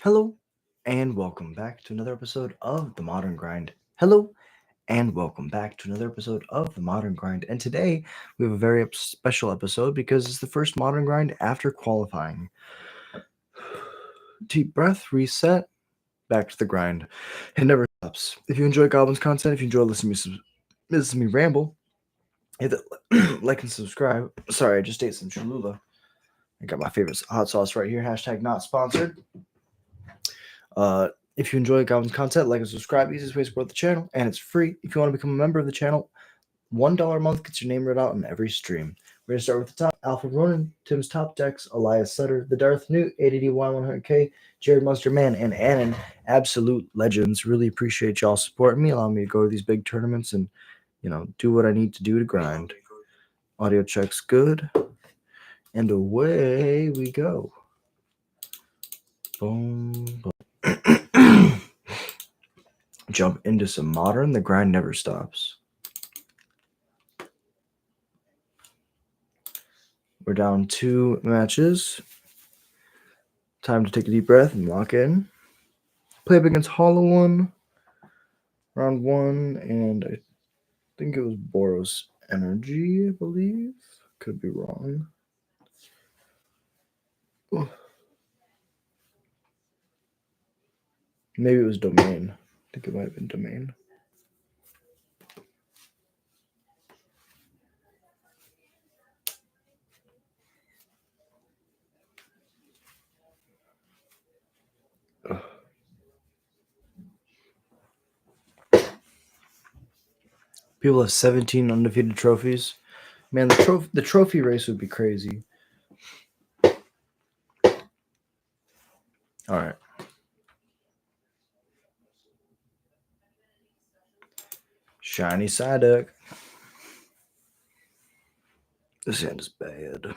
Hello and welcome back to another episode of The Modern Grind. Hello and welcome back to another episode of The Modern Grind. And today we have a very special episode because it's the first Modern Grind after qualifying. Deep breath, reset, back to the grind. It never stops. If you enjoy Goblin's content, if you enjoy listening to me ramble, hit the like and subscribe. Sorry, I just ate some Cholula. I got my favorite hot sauce right here. Hashtag not sponsored. If you enjoy Goblin's content, like and subscribe. Easiest way to support the channel, and it's free. If you want to become a member of the channel, $1 a month gets your name read out in every stream. We're gonna start with the top: Alfred Ronan, Tim's Top Decks, Elias Sutter, The Darth Newt, ADDY100K, Jared Mustard Man, and Annan. Absolute legends. Really appreciate y'all supporting me, allowing me to go to these big tournaments and do what I need to do to grind. Audio checks good, and away we go. Boom, boom. Jump into some modern. The grind never stops. We're down 2 matches. Time to take a deep breath and lock in. Play up against Hollow One, round 1, and I think it was Boros Energy, I believe. Could be wrong. Maybe it was Domain. I think it might have been Domain. People have 17 undefeated trophies. Man, the trophy race would be crazy. All right. Shiny Psyduck. This hand is bad.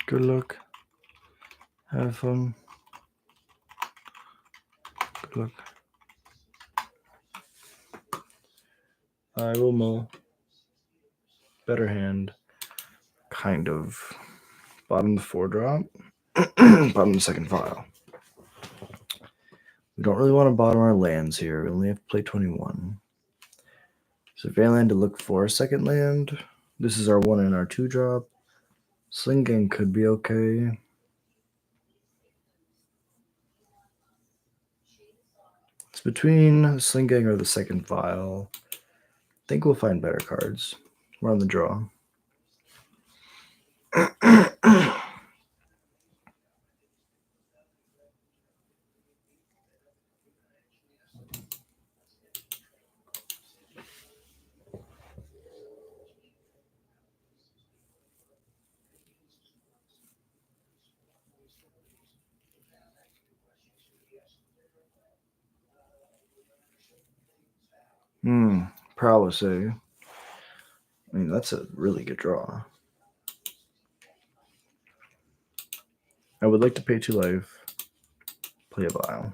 Good luck. Have fun. Good luck. I will mow. Better hand. Kind of. Bottom of the 4 drop. Bottom of the second file. We don't really want to bottom our lands here. We only have to play 21. So land to look for a second land. This is our 1 and our 2 drop. Sling Gang could be okay. It's between Sling Gang or the second file. I think we'll find better cards. We're on the draw. Prowess, eh? I mean, that's a really good draw. I would like to pay 2 life. Play a vial.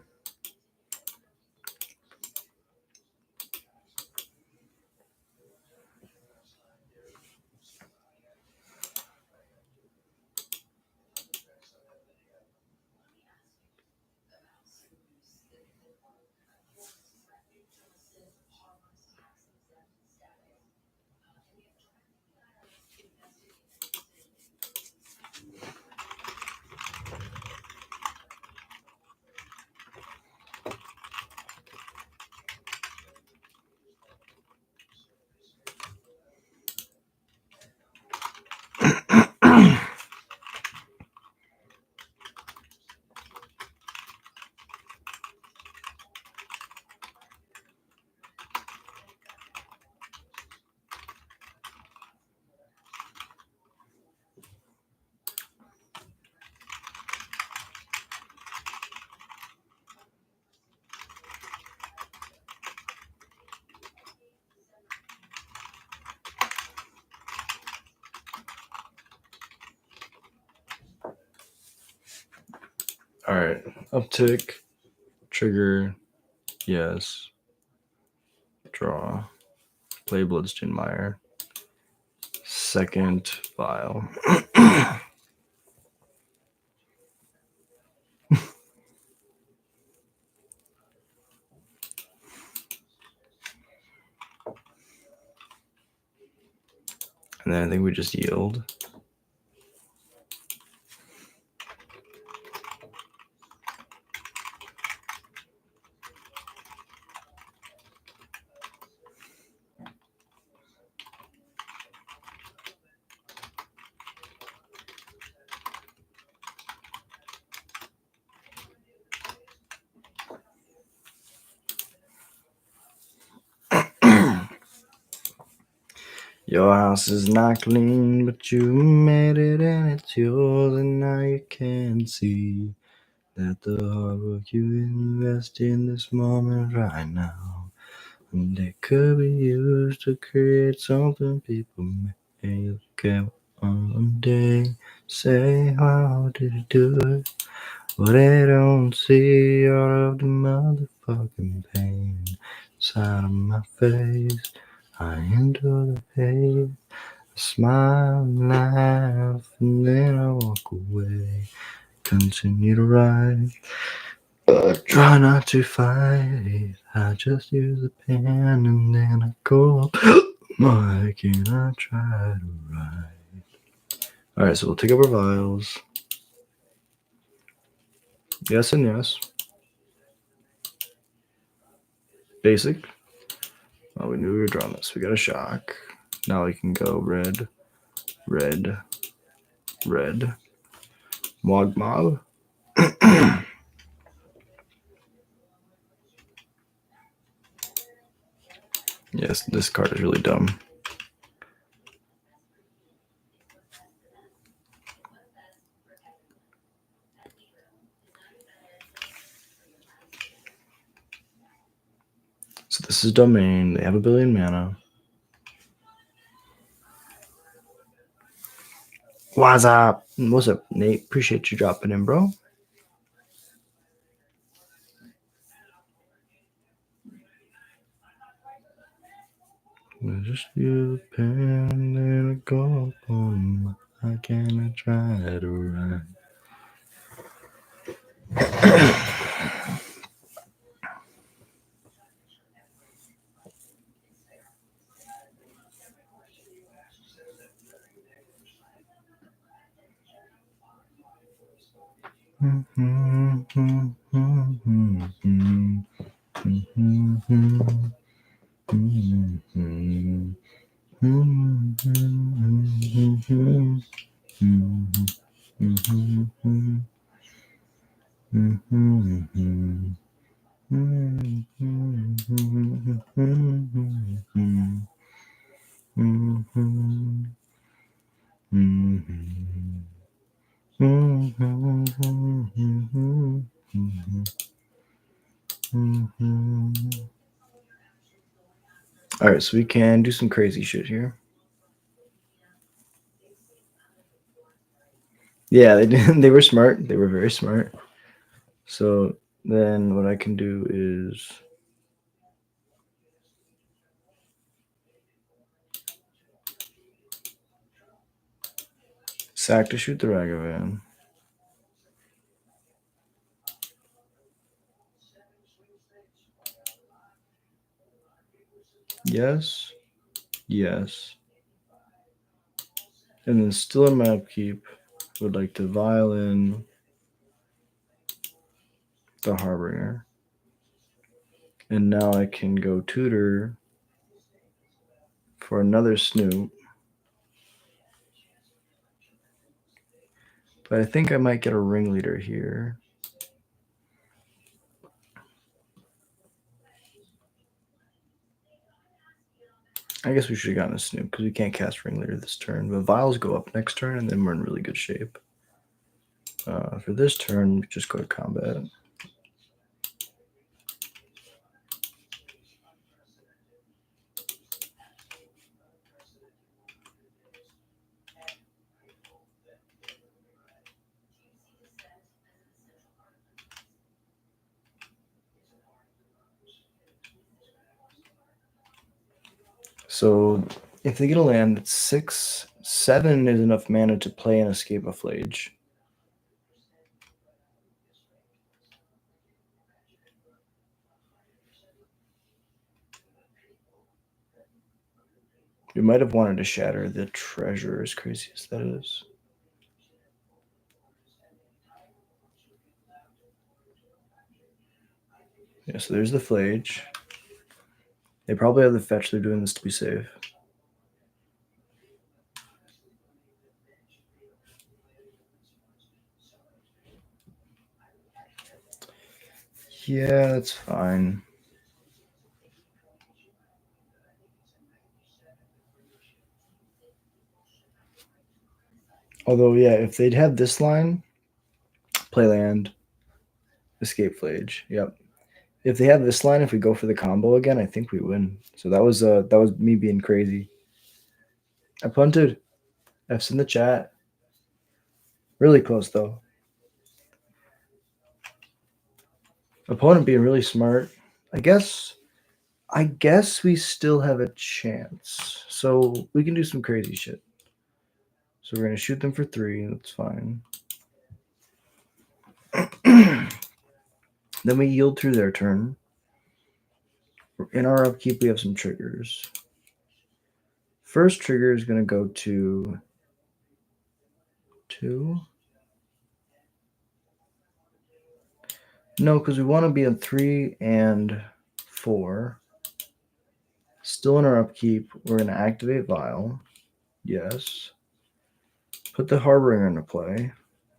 All right, uptick, trigger, yes, draw, play Bloodstone Mire, second file. And then I think we just yield. Your house is not clean, but you made it and it's yours, and now you can see that the hard work you invest in this moment right now, and it could be used to create something people may look at one day, say, how did you do it? Well, they don't see all of the motherfucking pain inside of my face. I endure the pain, I smile and laugh, and then I walk away. Continue to ride, try not to fight. I just use a pen and then I go up mic and I try to write. Alright, so we'll take up our vials. Yes and yes. Basic. Oh, we knew we were drawing this. We got a shock. Now we can go red, red, red. Mog mob. Yes, this card is really dumb. So this is domain. They have 1 billion mana. What's up? What's up, Nate? Appreciate you dropping in, bro. I just use a pen and then I go up on my can I try to write. All right, so we can do some crazy shit here. Yeah, they did. They were smart. They were very smart. So then what I can do is sack to shoot the Ragavan. Yes. Yes. And then still in my upkeep, would like to violin the Harbinger. And now I can go tutor for another Snoop. But I think I might get a ringleader here. I guess we should have gotten a Snoop because we can't cast ringleader this turn. But vials go up next turn, and then we're in really good shape. For this turn, we just go to combat. So if they get a land that's 6, 7 is enough mana to play and escape a Flage. We might have wanted to shatter the treasure, as crazy as that is. Yeah, so there's the Flage. They probably have the fetch. They're doing this to be safe. Yeah, that's fine. Although, yeah, if they'd had this line, play land, escape Flage. Yep. If they have this line, if we go for the combo again, I think we win. So that was me being crazy. I punted. F's in the chat. Really close though. Opponent being really smart. I guess we still have a chance. So we can do some crazy shit. So we're gonna shoot them for 3. That's fine. Then we yield through their turn. In our upkeep, we have some triggers. First trigger is gonna go to 2. No, because we want to be on 3 and 4. Still in our upkeep, we're going to activate Vial. Yes. Put the Harbinger into play.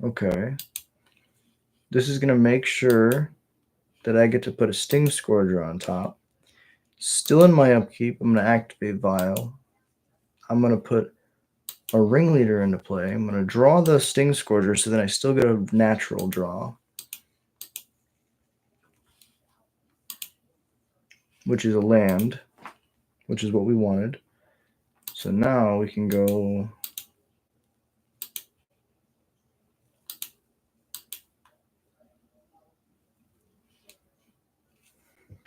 Okay. This is going to make sure that I get to put a Sting Scourger on top. Still in my upkeep, I'm going to activate Vial. I'm going to put a Ringleader into play. I'm going to draw the Sting Scourger so then I still get a natural draw, which is a land, which is what we wanted. So now we can go...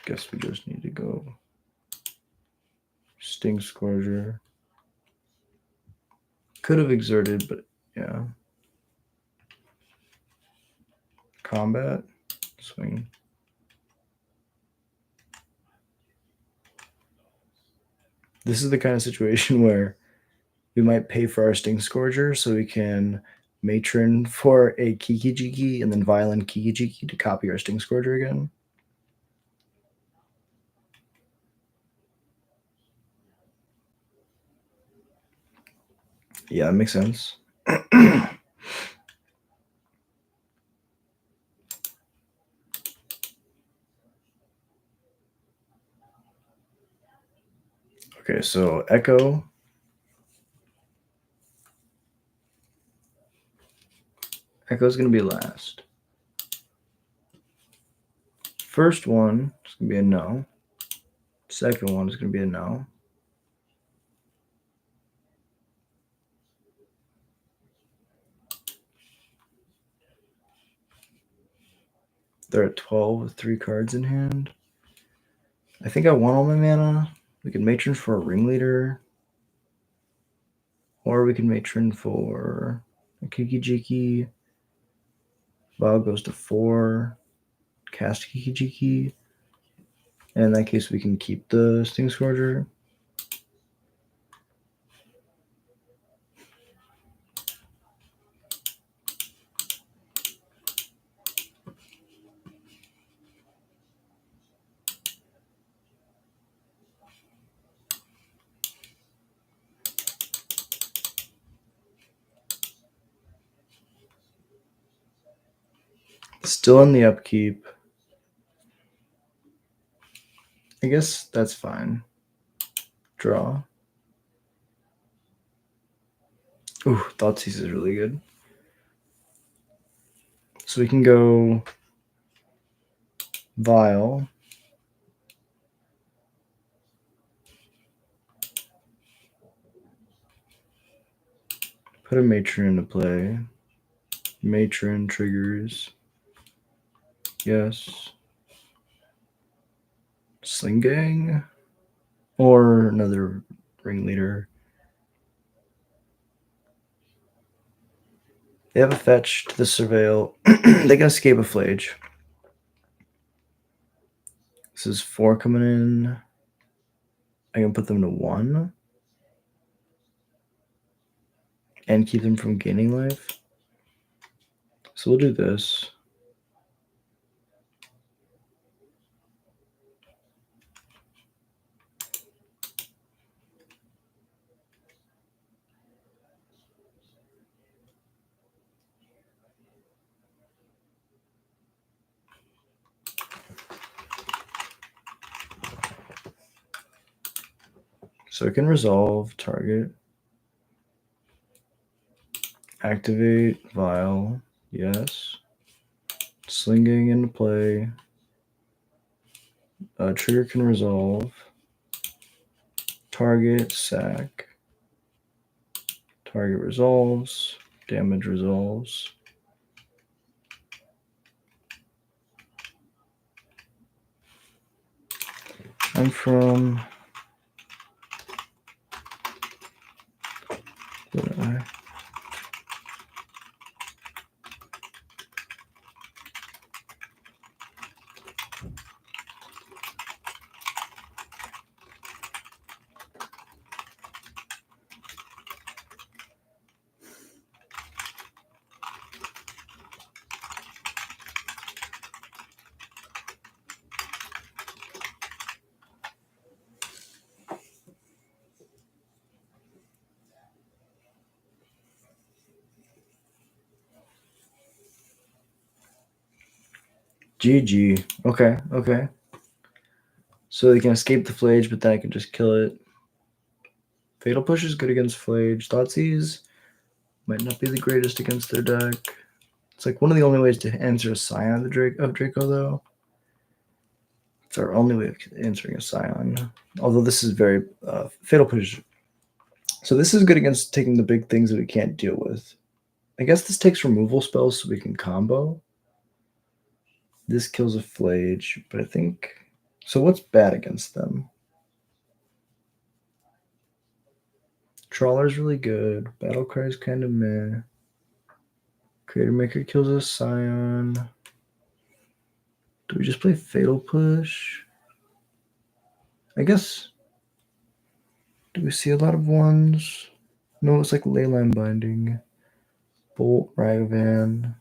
Guess we just need to go Sting Scourger. Could have exerted, but yeah. Combat, swing. This is the kind of situation where we might pay for our Sting Scourger so we can Matron for a Kiki-Jiki and then Violent Kiki-Jiki to copy our Sting Scourger again. Yeah, that makes sense. Okay, so Echo. Echo's going to be last. First one is going to be a no. Second one is going to be a no. They're at 12 with 3 cards in hand. I think I want all my mana. We can Matron for a Ringleader. Or we can Matron for a Kiki-Jiki. Vial goes to 4. Cast Kiki-Jiki. And in that case, we can keep the Sting Scourger. Still in the upkeep. I guess that's fine. Draw. Ooh, Thoughtseize is really good. So we can go Vial. Put a Matron into play. Matron triggers. Yes. Sling Gang. Or another Ringleader. They have a fetch to the surveil. They can escape a flage. This is 4 coming in. I can put them to 1 and keep them from gaining life. So we'll do this. So it can resolve target. Activate vial. Yes. Slinging into play. Trigger can resolve. Target, sack. Target resolves. Damage resolves. I'm from. GG. Okay, okay. So they can escape the flage, but then I can just kill it. Fatal Push is good against flage. Thoughtseize might not be the greatest against their deck. It's like one of the only ways to answer a Scion of Draco, though. It's our only way of answering a Scion. Although this is very Fatal Push. So this is good against taking the big things that we can't deal with. I guess this takes removal spells so we can combo. This kills a flage, but I think... So what's bad against them? Trawler's really good. Battlecry's kind of meh. Creator Maker kills a Scion. Do we just play Fatal Push? I guess... Do we see a lot of ones? No, it's like Leyline Binding. Bolt, Ragavan.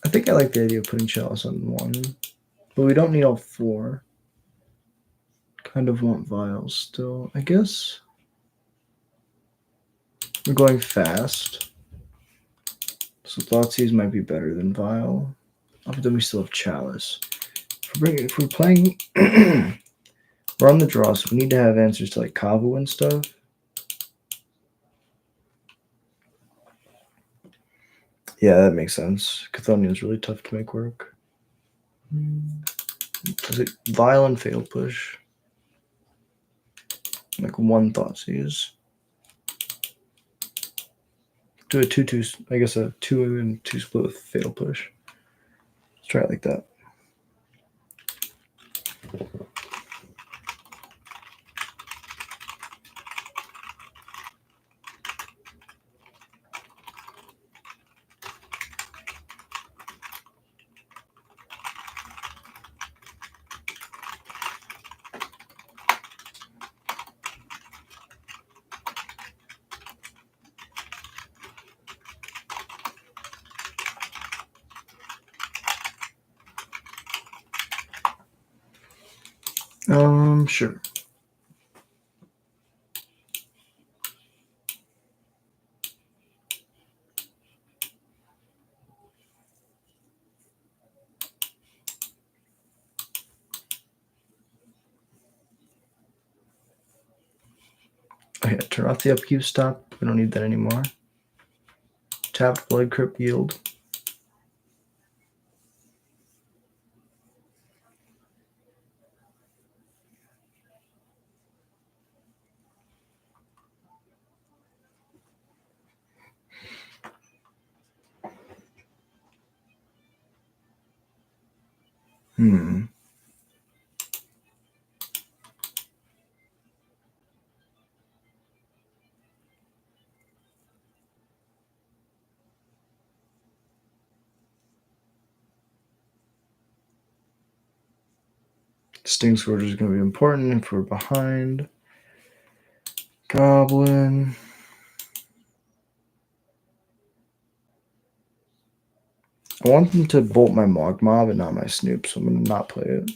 I think I like the idea of putting Chalice on 1. But we don't need all 4. Kind of want Vials still. I guess we're going fast. So Thoughtseize might be better than Vial. But then we still have Chalice. If we're playing... we're on the draw, so we need to have answers to like Kavu and stuff. Yeah, that makes sense. Chthonian is really tough to make work. Is it Vial and Fatal Push? Like 1 Thoughtseize. Do a 2-2, I guess a 2 and 2 split with Fatal Push. Let's try it like that. Sure. Okay, turn off the upkeep stop. We don't need that anymore. Tap Blood Crypt Yield. Sting Scourge is going to be important if we're behind. Goblin. I want them to bolt my Mog Mob and not my Snoop, so I'm going to not play it.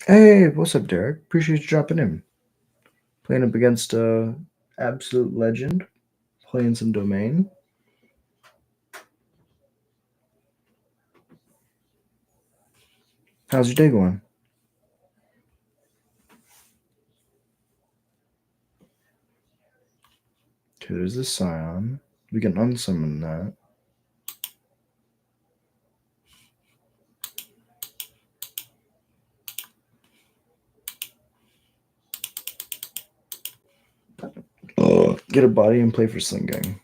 Hey, what's up, Derek? Appreciate you dropping in. Playing up against Absolute Legend. Playing some Domain. How's your day going? Okay, there's this Scion. We can unsummon that. Get a body and play for Sling Gang.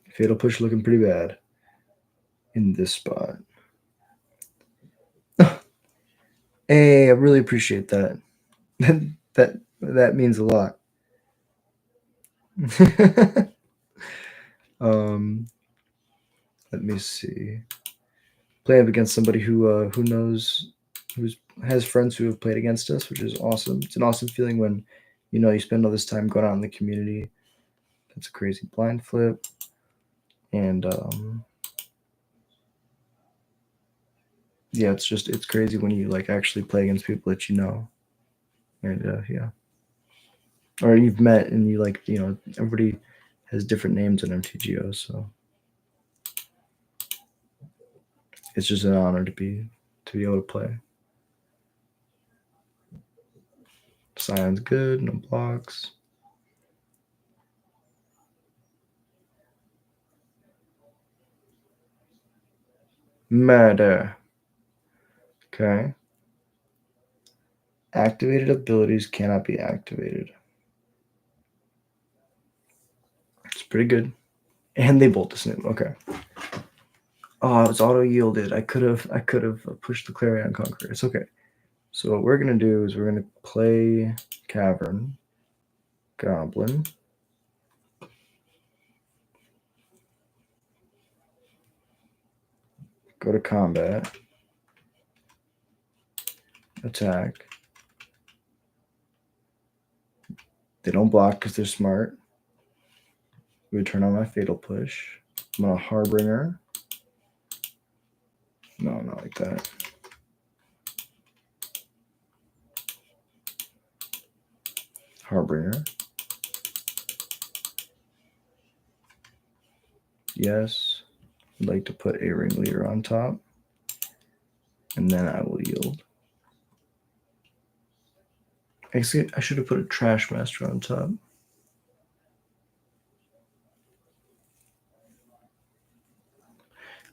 Fatal Push looking pretty bad in this spot. Hey, I really appreciate that. that means a lot. Let me see. Play up against somebody who knows, has friends who have played against us, which is awesome. It's an awesome feeling when you spend all this time going out in the community. That's a crazy blind flip, and yeah, it's crazy when you actually play against people that you know, and yeah, or you've met and everybody has different names in mtgo, so it's just an honor to be able to play. Scion's good, no blocks. Murder. Okay. Activated abilities cannot be activated. It's pretty good. And they bolt the Snoop. Okay. Oh, it's auto yielded. I could have pushed the Clarion Conqueror. It's okay. So what we're gonna do is we're gonna play Cavern, Goblin. Go to combat. Attack. They don't block because they're smart. We turn on my Fatal Push. I'm gonna Harbinger. No, not like that. Harbinger. Yes. I'd like to put a Ringleader on top. And then I will yield. Actually, I should have put a Trash Master on top.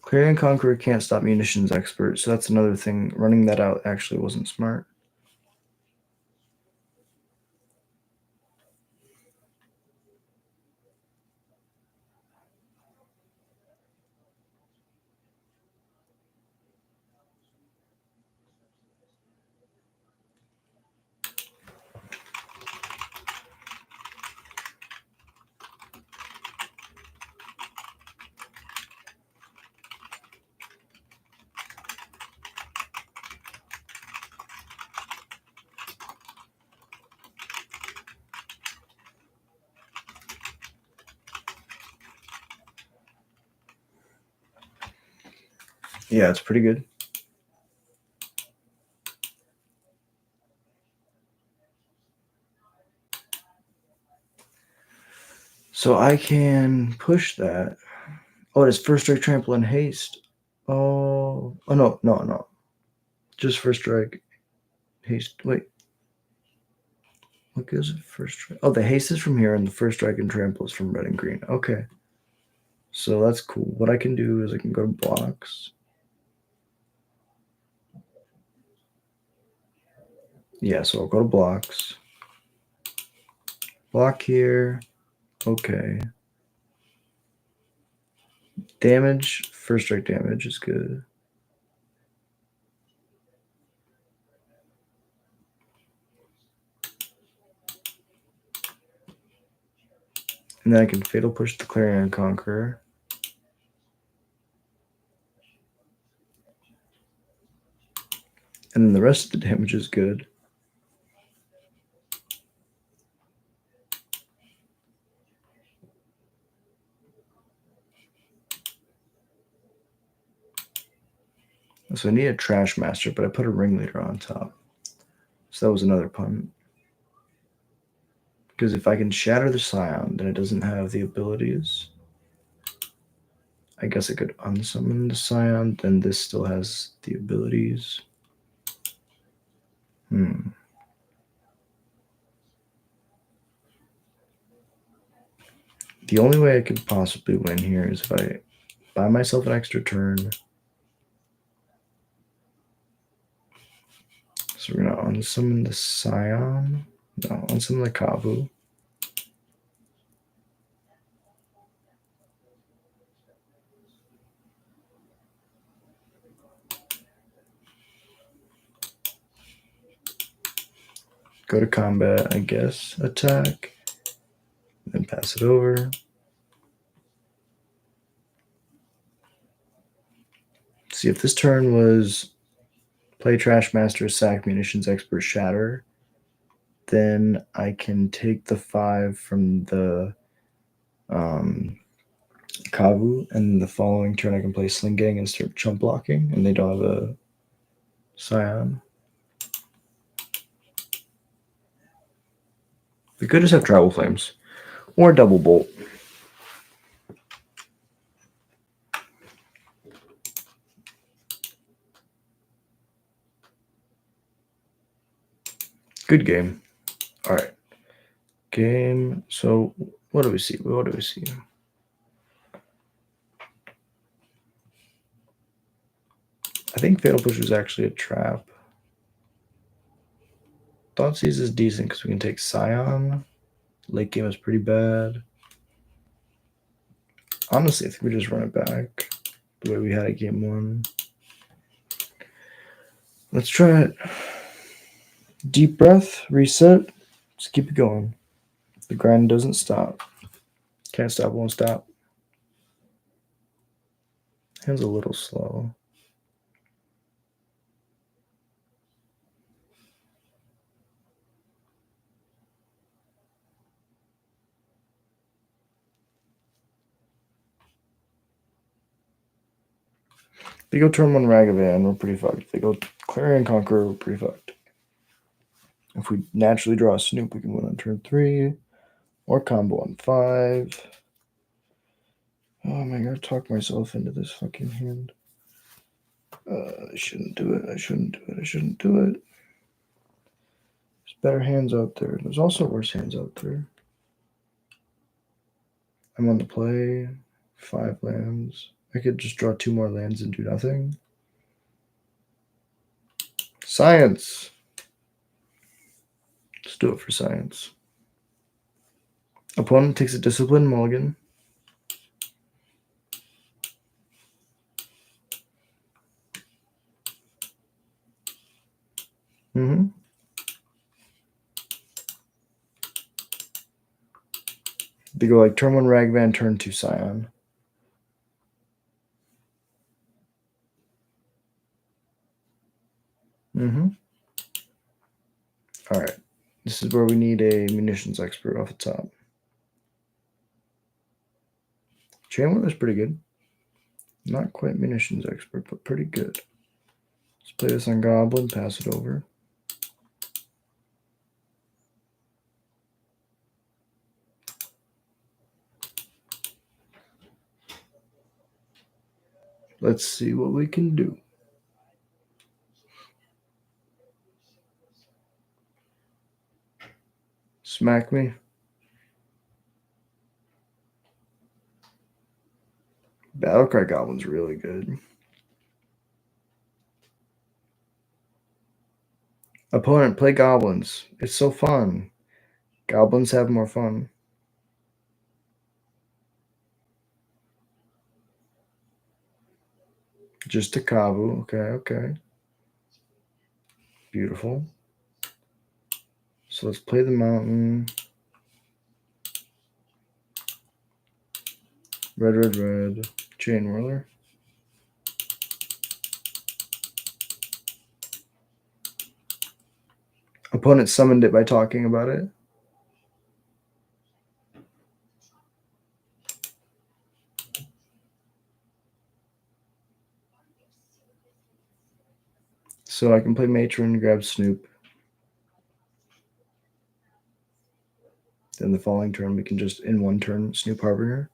Clarion Conqueror can't stop Munitions Expert, so that's another thing. Running that out actually wasn't smart. Yeah, it's pretty good. So I can push that. Oh, it is First Strike, Trample, and Haste. Oh no. Just First Strike, Haste. Wait. What gives it First Strike? Oh, the Haste is from here, and the First Strike and Trample is from red and green. Okay. So that's cool. What I can do is I can go to blocks. Yeah, so I'll go to blocks. Block here. Okay. Damage, First Strike damage is good. And then I can Fatal Push the Clarion Conqueror. And then the rest of the damage is good. So I need a Trash Master, but I put a Ringleader on top. So that was another pun. Because if I can Shatter the Scion, then it doesn't have the abilities. I guess I could unsummon the Scion, then this still has the abilities. The only way I could possibly win here is if I buy myself an extra turn. So we're gonna unsummon the Scion. No, unsummon the Kavu. Go to combat, I guess. Attack. Then pass it over. See, if this turn was play Trash Master, sack Munitions Expert, Shatter, then I can take the 5 from the Kavu, and the following turn I can play Sling Gang and start chump blocking, and they don't have a Scion. We could just have Travel Flames or Double Bolt. Good game. All right. Game. So what do we see? What do we see? I think Fatal Push was actually a trap. Thoughtseize is decent because we can take Scion. Late game is pretty bad. Honestly, I think we just run it back the way we had it game 1. Let's try it. Deep breath, reset. Just keep it going. The grind doesn't stop. Can't stop, won't stop. Hand's a little slow. They go turn 1 Ragavan, we're pretty fucked. They go Clarion Conqueror, we're pretty fucked. If we naturally draw a Snoop, we can win on turn 3. Or combo on 5. Oh my god, talk myself into this fucking hand. I shouldn't do it. I shouldn't do it. I shouldn't do it. There's better hands out there. There's also worse hands out there. I'm on the play. 5 lands. I could just draw 2 more lands and do nothing. Science. Let's do it for science. Opponent takes a discipline mulligan. They go like turn 1 Ragavan, turn 2 Scion. Alright. This is where we need a munitions expert off the top. Chainwhirler's pretty good. Not quite munitions expert, but pretty good. Let's play this on Goblin, pass it over. Let's see what we can do. Smack me. Battlecry Goblin's really good. Opponent, play Goblins. It's so fun. Goblins have more fun. Just a Kavu. Okay. Beautiful. So let's play the mountain. Red. Chain whirler. Opponent summoned it by talking about it. So I can play Matron, grab Snoop. Then the following turn, we can just, in one turn, Snoop Harbinger.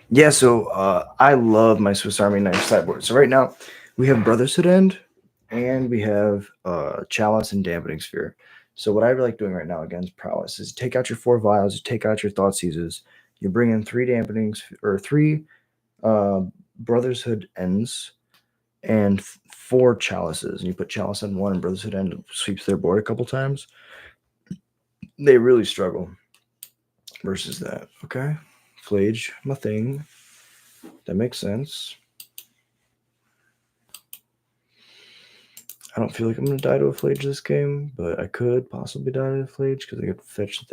Yeah, so I love my Swiss Army knife sideboard. So right now, we have Brotherhood End, and we have Chalice and Dampening Sphere. So what I like doing right now against Prowess is take out your 4 vials, you take out your Thoughtseizes, you bring in 3 dampenings or 3 Brotherhood Ends, and 4 Chalices, and you put Chalice on 1 and Brotherhood End sweeps their board a couple times. They really struggle versus that. Okay, Flage, my thing. That makes sense. I don't feel like I'm gonna die to a Flage this game, but I could possibly die to a Flage because they could fetch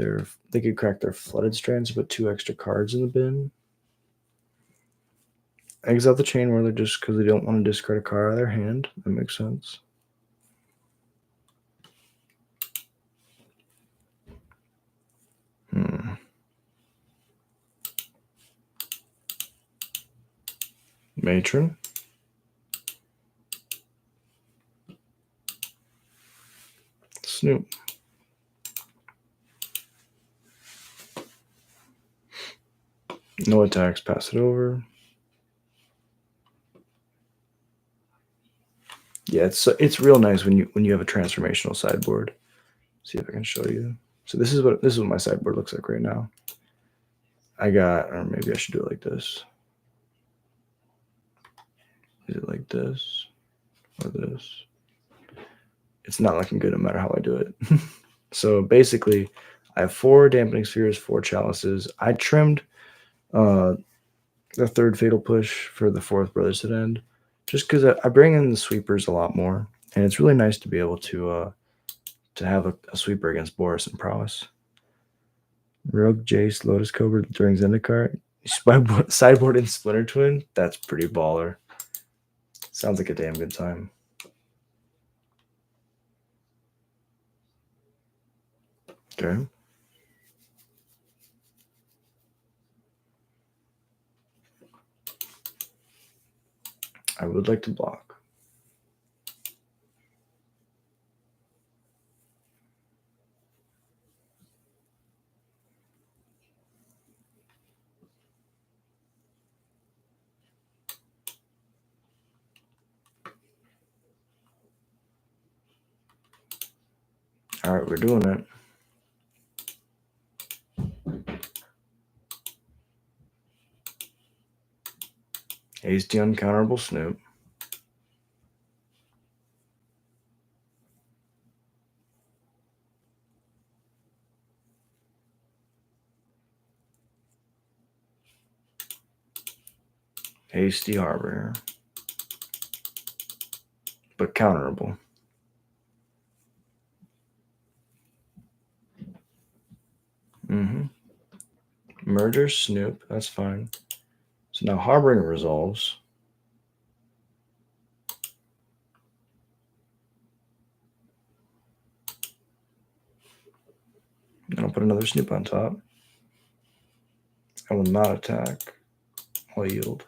they could crack their Flooded Strands and put 2 extra cards in the bin. Exile the Chain Whirler just because they don't want to discard a card out of their hand. That makes sense. Matron. Snoop. No attacks, pass it over. Yeah, it's real nice when you have a transformational sideboard. See if I can show you. So this is what my sideboard looks like right now. I got, or maybe I should do it like this. Is it like this or this? It's not looking good no matter how I do it. So basically, I have 4 Dampening Spheres, 4 Chalices. I trimmed the 3rd Fatal Push for the 4th Brotherhood End, just because I bring in the sweepers a lot more, and it's really nice to be able to have a sweeper against Boris and Prowess. Rogue Jace, Lotus Cobra during Zendikar. Sideboard in Splinter Twin. That's pretty baller. Sounds like a damn good time. Okay. I would like to block. All right, we're doing it. Hasty Uncounterable Snoop. Hasty Harbor. But counterable. Murder Snoop. That's fine. So now Harboring resolves. And I'll put another Snoop on top. I will not attack. I'll yield.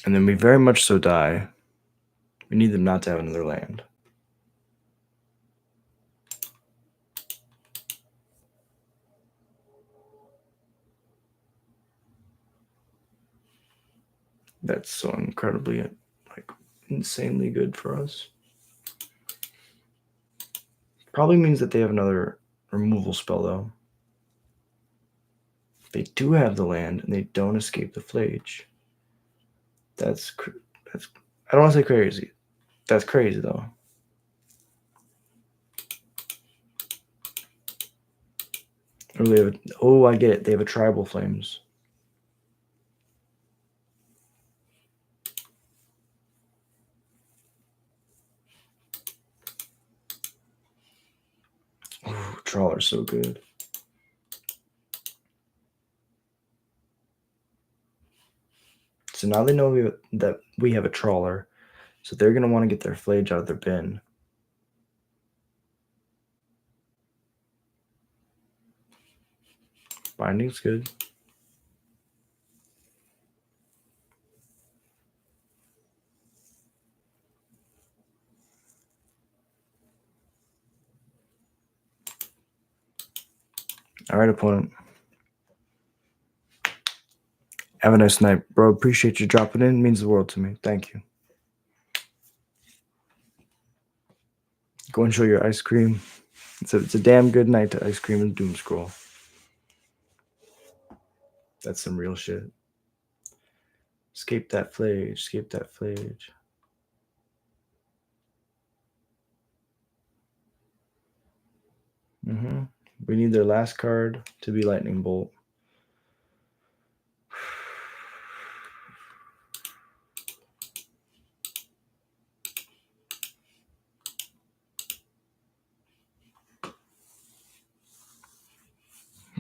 And then we very much so die. We need them not to have another land. That's so incredibly, like, insanely good for us. Probably means that they have another removal spell, though. They do have the land, and they don't escape the Flage. That's I don't want to say crazy. That's crazy, though. Oh, I get it. They have a tribal flames. Oh, Trawler's so good. So now they know that we have a trawler. So they're going to want to get their flage out of their bin. Binding's good. All right, opponent. Have a nice night, bro. Appreciate you dropping in. It means the world to me. Thank you. Go enjoy your ice cream. It's a damn good night to ice cream and doom scroll. That's some real shit. Escape that flage. Escape that flage. We need their last card to be Lightning Bolt.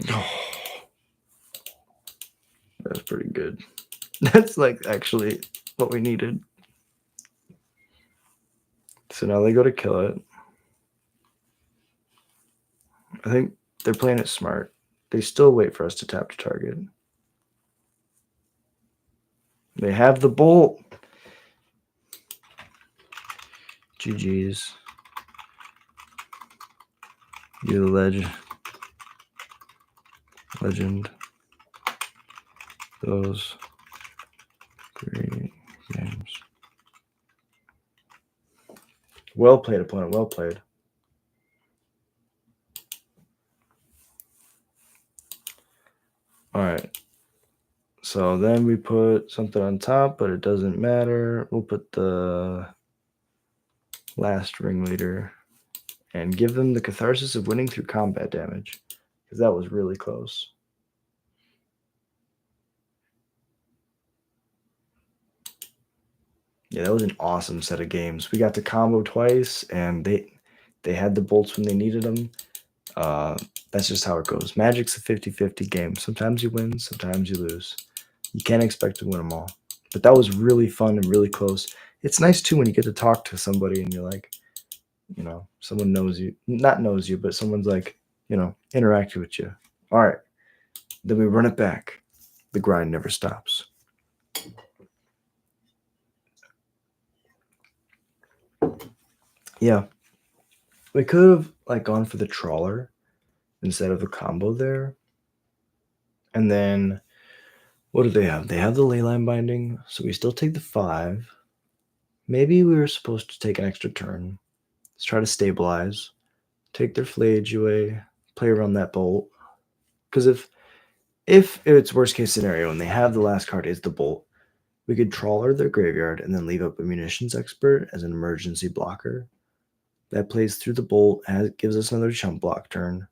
Oh, that's pretty good. That's like actually what we needed. So now they go to kill it. I think they're playing it smart. They still wait for us to tap to target. They have the bolt. GG's. You the legend. Those great games. Well played, opponent. Well played. All right. So then we put something on top, but it doesn't matter. We'll put the last ringleader and give them the catharsis of winning through combat damage, because that was really close. Yeah, that was an awesome set of games. We got to combo twice, and they had the bolts when they needed them. That's just how it goes. Magic's a 50-50 game. Sometimes you win, sometimes you lose. You can't expect to win them all. But that was really fun and really close. It's nice, too, when you get to talk to somebody and you're like, you know, someone knows you. Not knows you, but someone's like, you know, interacting with you. All right. Then we run it back. The grind never stops. Yeah. We could have like gone for the trawler instead of the combo there. And then what do they have? They have the leyline binding, so we still take the 5. Maybe we were supposed to take an extra turn. Let's try to stabilize. Take their flage away. Play around that bolt. Because if it's worst case scenario and they have the last card is the bolt, we could trawler their graveyard and then leave up a munitions expert as an emergency blocker. That plays through the bolt, gives us another chump block turn.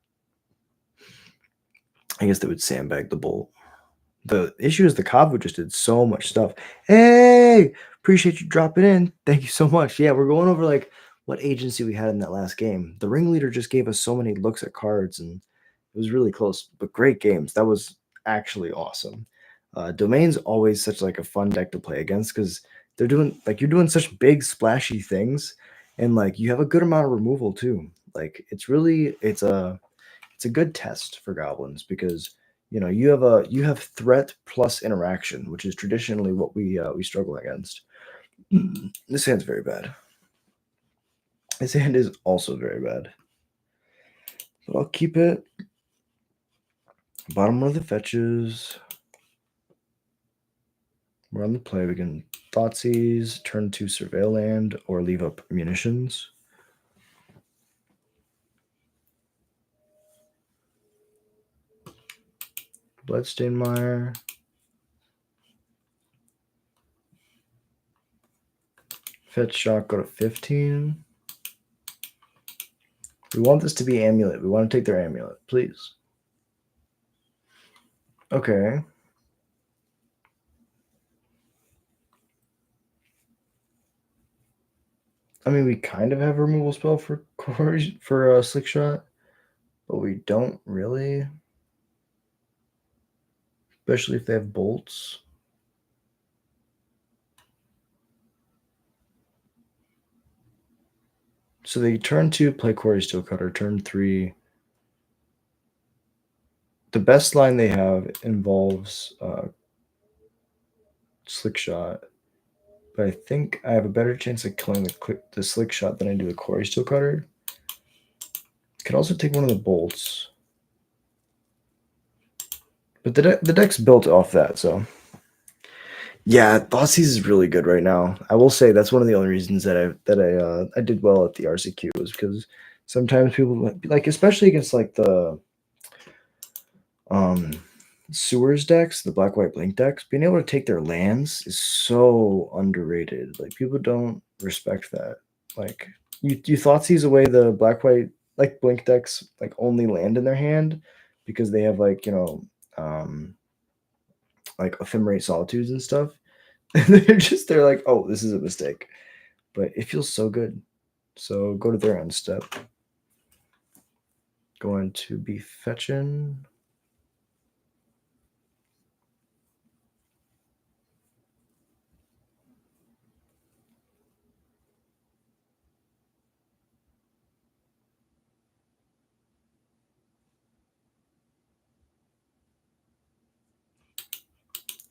I guess they would sandbag the bolt. The issue is the Kavu just did so much stuff. Hey, appreciate you dropping in. Thank you so much. Yeah, we're going over like what agency we had in that last game. The ringleader just gave us so many looks at cards, and it was really close. But great games. That was actually awesome. Domain's always such like a fun deck to play against because they're doing like you're doing such big splashy things, and like you have a good amount of removal too. Like it's a good test for goblins because you know you have threat plus interaction, which is traditionally what we struggle against. This hand's very bad. This hand is also very bad, but I'll keep it. Bottom one of the fetches. We're on the play. We can Thoughtseize, turn to Surveil Land, or leave up munitions. Bloodstainmire. Fetch shock, go to 15. We want this to be amulet. We want to take their amulet, please. Okay. I mean, we kind of have a removal spell for Slick Shot, but we don't really. Especially if they have bolts. So they turn 2, play Quarry Steel Cutter. Turn 3. The best line they have involves Slick Shot, but I think I have a better chance of killing the Slick Shot than I do the Quarry Steel Cutter. Could also take one of the bolts, but the deck's built off that. So yeah, Thoughtseize is really good right now. I will say that's one of the only reasons that I did well at the RCQ was because sometimes people like, especially against like the um sewers decks, the black white blink decks, being able to take their lands is so underrated. Like people don't respect that. Like you Thoughtseize away the black white like blink decks like only land in their hand because they have like like ephemerate solitudes and stuff. And they're like, oh, this is a mistake. But it feels so good. So go to their end step. Going to be fetching.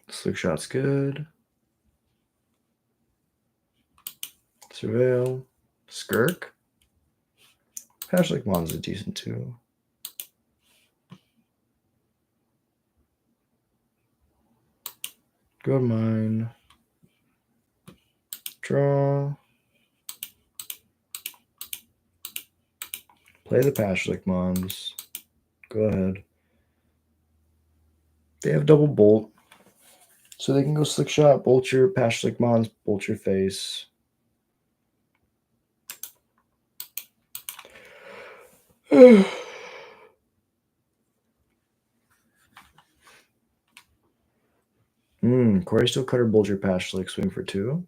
Slick Shot's good. Surveil. Skirk. Pashlik Mon's a decent too. Go to mine. Draw. Play the Pashlik Mons. Go ahead. They have double bolt. So they can go Slick Shot, bolt your Pashlik Mons, bolt your face. Quarry Steel Cutter, bolt your Pashlik, swing for 2.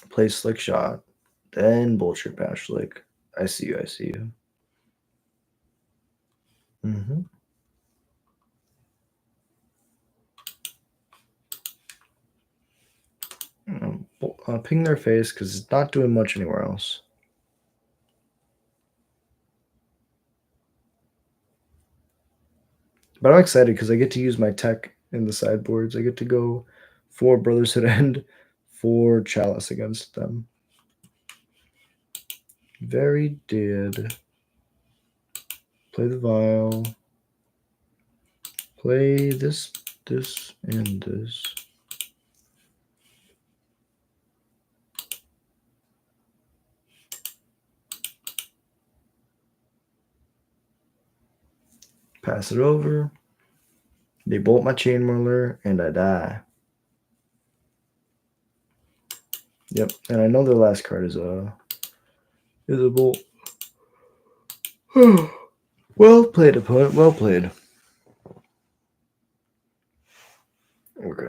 Play Slick Shot, then bolt your Pashlik. I see you, I see you. Ping their face because it's not doing much anywhere else. But I'm excited because I get to use my tech in the sideboards. I get to go for Brotherhood End, for Chalice against them. Very dead. Play the Vial. Play this, and this. Pass it over. They bolt my Chainwhirler, and I die. Yep, and I know their last card is a bolt. Well played, opponent. Well played. Okay.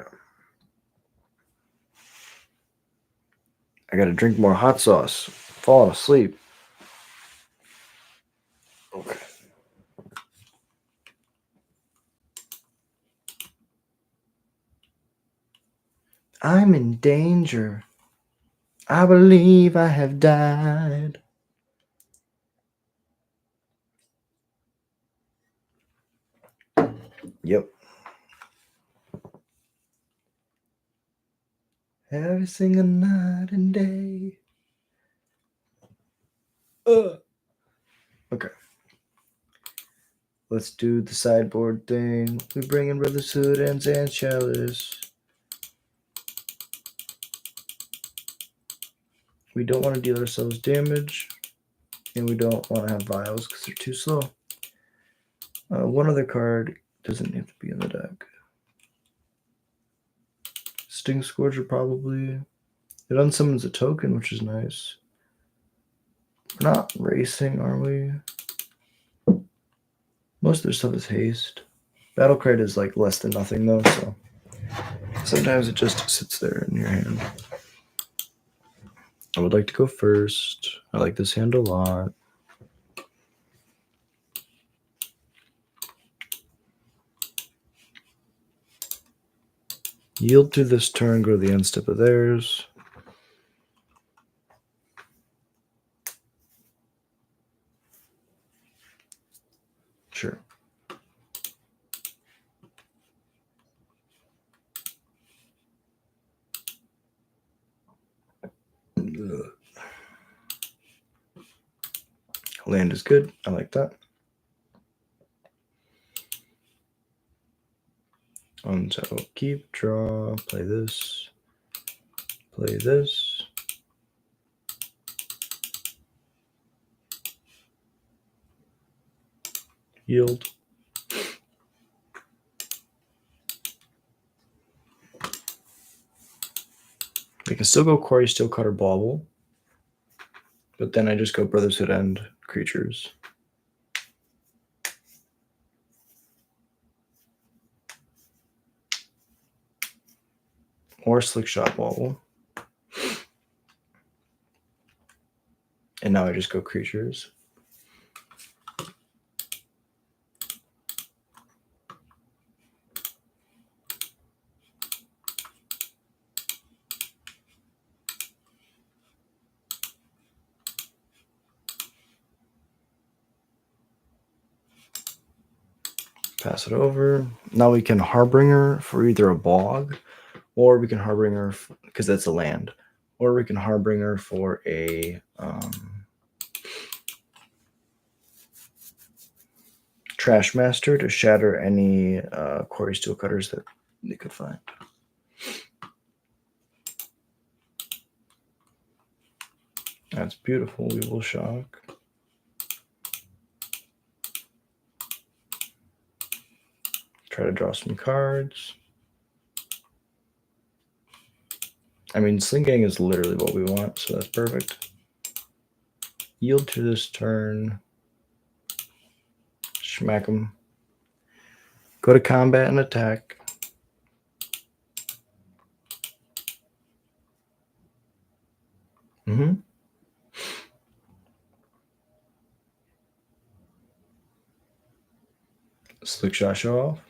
I gotta drink more hot sauce. Falling asleep. Okay. I'm in danger. I believe I have died. Yep. Every single night and day. Okay. Let's do the sideboard thing. We bring in Brotherhood and Chalice. We don't want to deal ourselves damage. And we don't want to have vials because they're too slow. One other card doesn't have to be in the deck. Sting Scourger probably. It unsummons a token, which is nice. We're not racing, are we? Most of their stuff is haste. Battle Crit is like less than nothing though, so sometimes it just sits there in your hand. I would like to go first. I like this hand a lot. Yield through this turn, go to the end step of theirs. Sure. Ugh. Land is good. I like that. So keep, draw, play this, play this. Yield. I can still go Quarry, Steel Cutter, Bauble, but then I just go Brotherhood End creatures. Or Slick Shot Bauble. And now I just go creatures. Pass it over. Now we can Harbinger for either a Bog, or we can Harbinger, because that's a land, or we can Harbinger for a Trash Master to shatter any Quarry Steel Cutters that they could find. That's beautiful. We will shock. Try to draw some cards. I mean, Sling Gang is literally what we want, so that's perfect. Yield to this turn. Smack them. Go to combat and attack. Slick Shot show off.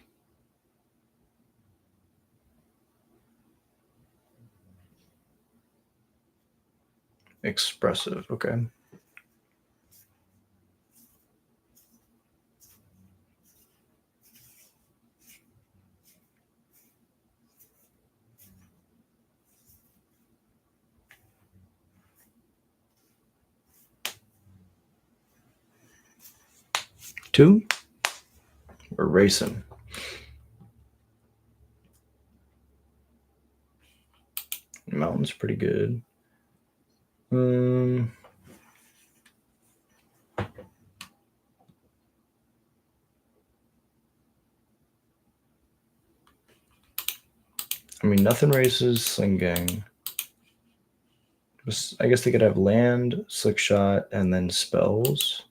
Expressive, okay. Two. We're racing. Mountain's pretty good. I mean, nothing races Sling Gang. I guess they could have land, Slick Shot, and then spells.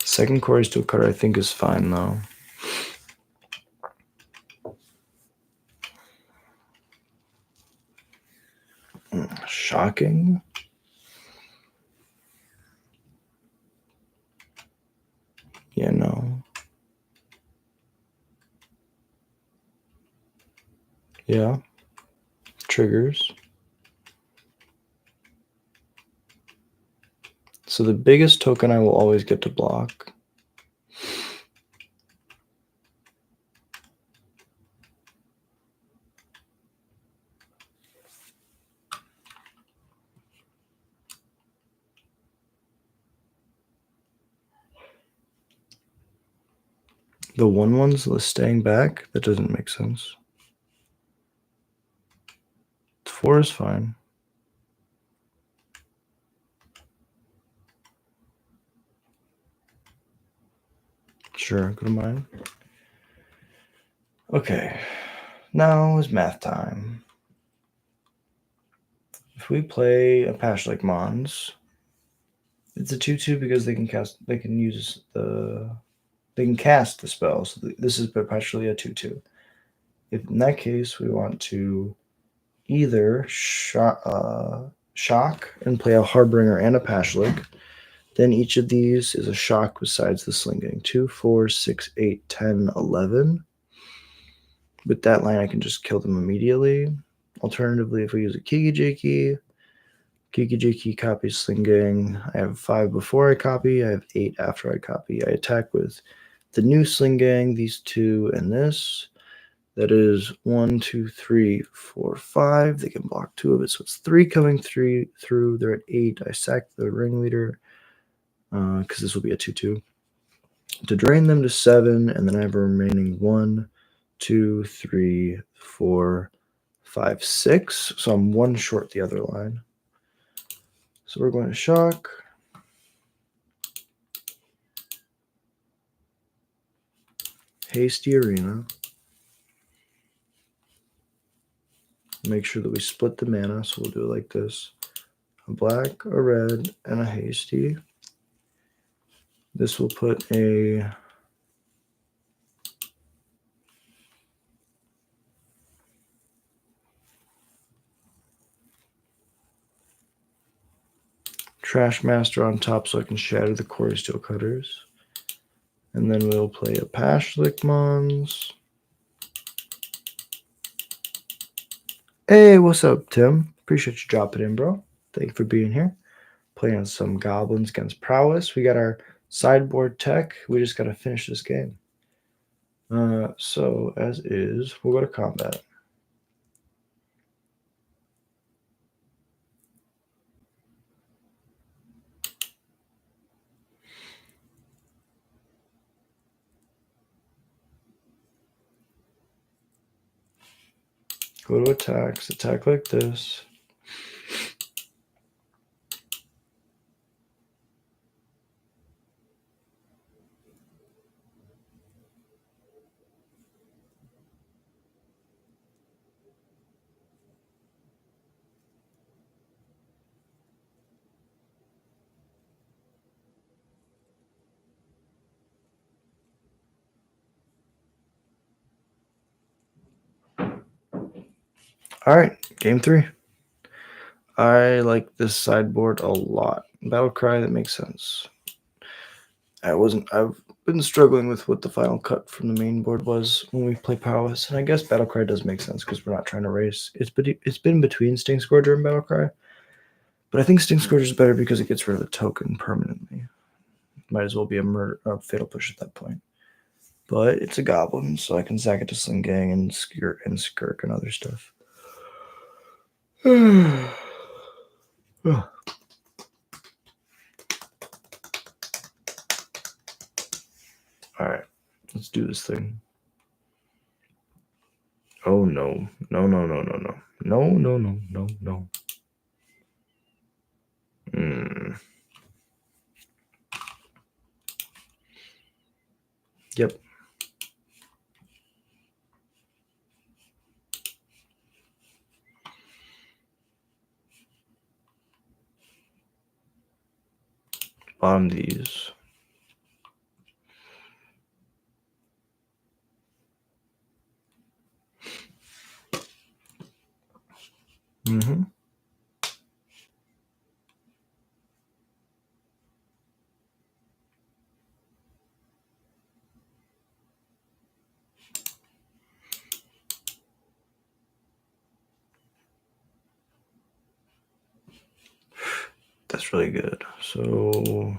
Second Quarry Steel Cutter I think is fine though. Shocking. Yeah, no. Yeah. Triggers. So the biggest token I will always get to block. The 1/1s staying back? That doesn't make sense. 4 is fine. Sure, go to mine. Okay, now is math time. If we play a Pashlik Mons, it's a 2/2 because they can cast the spell. So this is perpetually a 2/2. If in that case we want to either shock and play a Harbinger and a Pashlik, then each of these is a shock besides the Slinging. 2, 4, 6, 8, 10, 11. With that line, I can just kill them immediately. Alternatively, if we use a Kiki Jiki copies Slinging. I have 5 before I copy. I have 8 after I copy. I attack with the new Slinging, these 2, and this. That is 1, 2, 3, 4, 5. They can block 2 of it, so it's 3 coming through. They're at 8. I sack the ringleader because this will be a 2/2. To drain them to 7, and then I have a remaining 1, 2, 3, 4, 5, 6. So I'm 1 short the other line. So we're going to shock. Hasty Arena. Make sure that we split the mana, so we'll do it like this. A black, a red, and a hasty. This will put a Trash Master on top so I can shatter the Quarry Steel Cutters. And then we'll play a Pashlik Mons. Hey, what's up, Tim? Appreciate you dropping in, bro. Thank you for being here. Playing some Goblins against Prowess. We got our sideboard tech. We just got to finish this game. So, as is, we'll go to combat. Go to attacks. Attack like this. All right, game 3. I like this sideboard a lot. Battlecry, that makes sense. I've been struggling with what the final cut from the main board was when we play Prowess, and I guess Battlecry does make sense because we're not trying to race. It's been between Sting Scourger and Battlecry, but I think Sting Scourger is better because it gets rid of the token permanently. Might as well be a Fatal Push at that point. But it's a Goblin, so I can sack it to Sling Gang and Skirk and other stuff. All right, let's do this thing. Oh no. No. Yep. Bomb these. That's really good. So,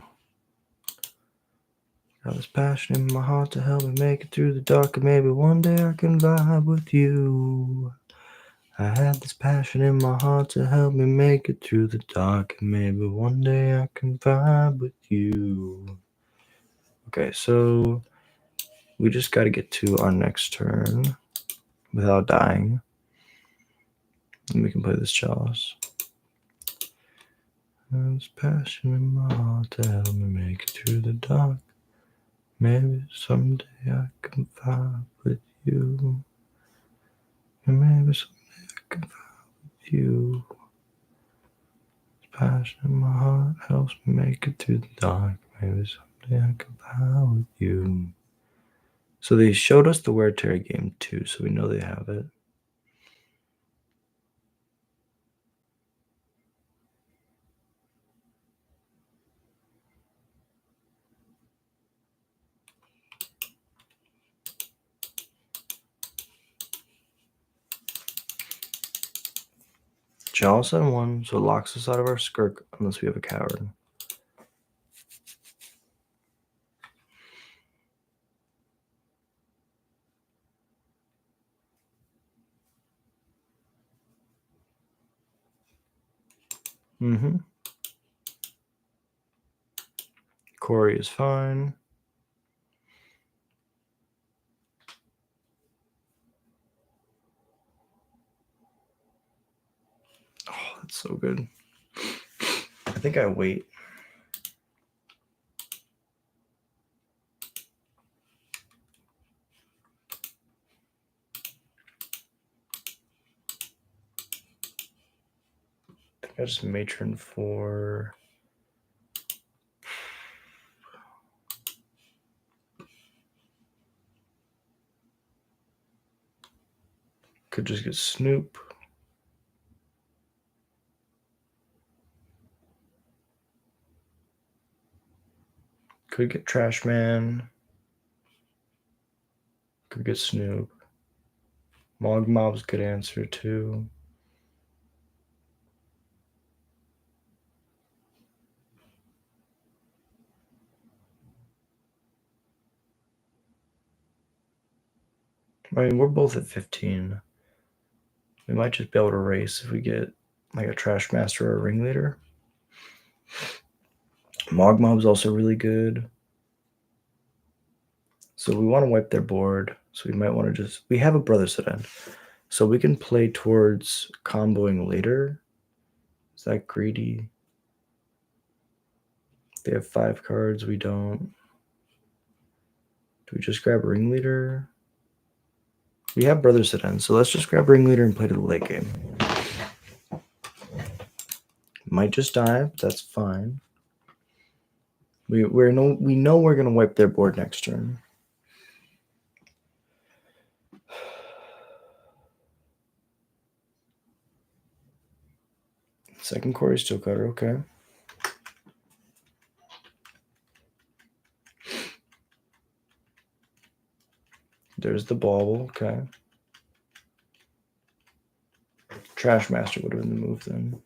got this passion in my heart to help me make it through the dark, and maybe one day I can vibe with you. I had this passion in my heart to help me make it through the dark, and maybe one day I can vibe with you. Okay, so we just got to get to our next turn without dying. And we can play this Chalice. This passion in my heart to help me make it through the dark. Maybe someday I can fight with you. And maybe someday I can fight with you. This passion in my heart helps me make it through the dark. Maybe someday I can fight with you. So they showed us the Wear Terry game too, so we know they have it. Chalice and 1, so it locks us out of our skirk unless we have a coward. Corey is fine. Oh, that's so good. I think I wait. I think I just matron for... Could just get Snoop. Could get Trash Man. Could get Snoop. Mog Mob's good answer too. I mean, we're both at 15. We might just be able to race if we get like a Trash Master or a Ringleader. Mog Mob's also really good. So we want to wipe their board. So we might want to just... We have a Brothers at end. So we can play towards comboing later. Is that greedy? They have 5 cards. We don't. Do we just grab Ringleader? We have Brothers at end. So let's just grab Ringleader and play to the late game. Might just die. That's fine. We know we're going to wipe their board next turn. Second Corey Steel Cutter, okay. There's the Bauble, okay. Trash Master would have been the move then.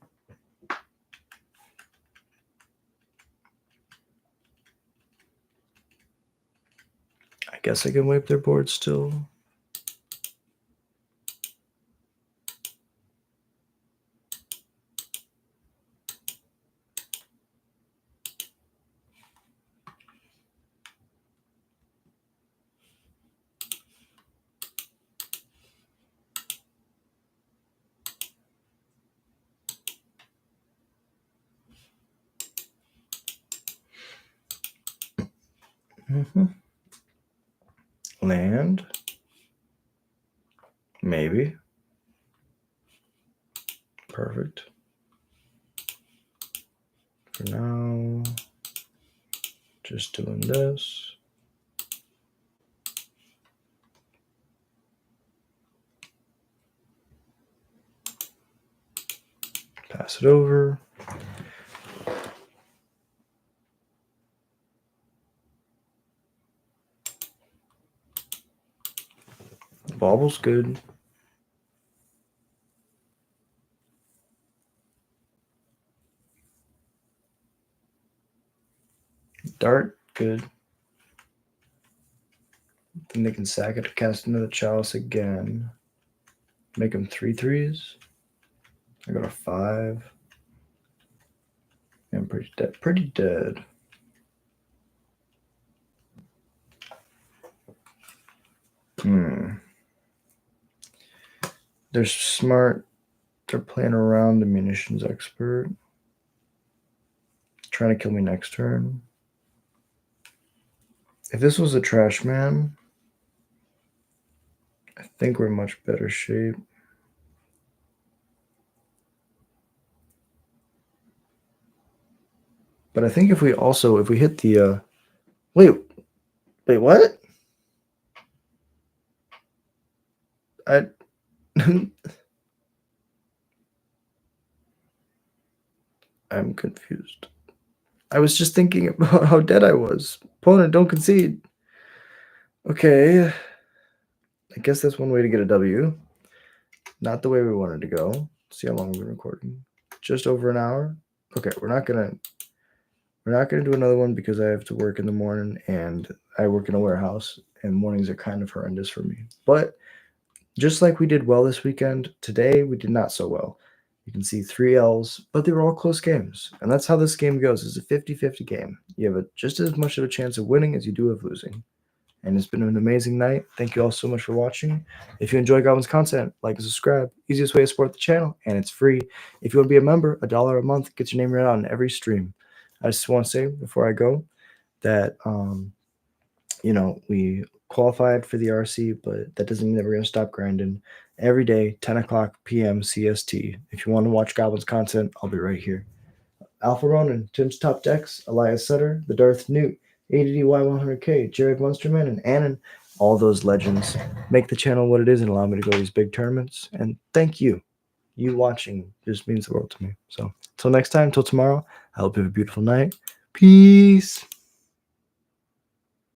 I guess I can wipe their board still. Land. Maybe. Perfect. For now, just doing this. Pass it over. Bauble's good. Dart, good. Then they can sack it to cast another Chalice again. Make them 3/3s. I got a 5. I'm pretty dead. Pretty dead. They're smart. They're playing around the munitions expert. Trying to kill me next turn. If this was a trash man, I think we're in much better shape. But I think if we hit the wait, what? I I'm confused. I was just thinking about how dead I was. Opponent, don't concede. Okay. I guess that's one way to get a W. Not the way we wanted to go. Let's see how long we've been recording. Just over an hour. Okay, we're not gonna do another one because I have to work in the morning and I work in a warehouse and mornings are kind of horrendous for me. But just like we did well this weekend, today we did not so well. You can see 3 L's, but they were all close games. And that's how this game goes. It's a 50-50 game. You have just as much of a chance of winning as you do of losing. And it's been an amazing night. Thank you all so much for watching. If you enjoy Goblin's content, like and subscribe. Easiest way to support the channel, and it's free. If you want to be a member, $1 a month gets your name read out on every stream. I just want to say before I go that we qualified for the RC, but that doesn't mean that we're going to stop grinding. Every day, 10 o'clock p.m. CST. If you want to watch Goblin's content, I'll be right here. Alpha Ronan, Tim's Top Decks, Elias Sutter, The Darth Newt, ADDY100K, Jared Munsterman, and Annan, all those legends make the channel what it is and allow me to go to these big tournaments. And thank you. You watching just means the world to me. So until next time, until tomorrow, I hope you have a beautiful night. Peace.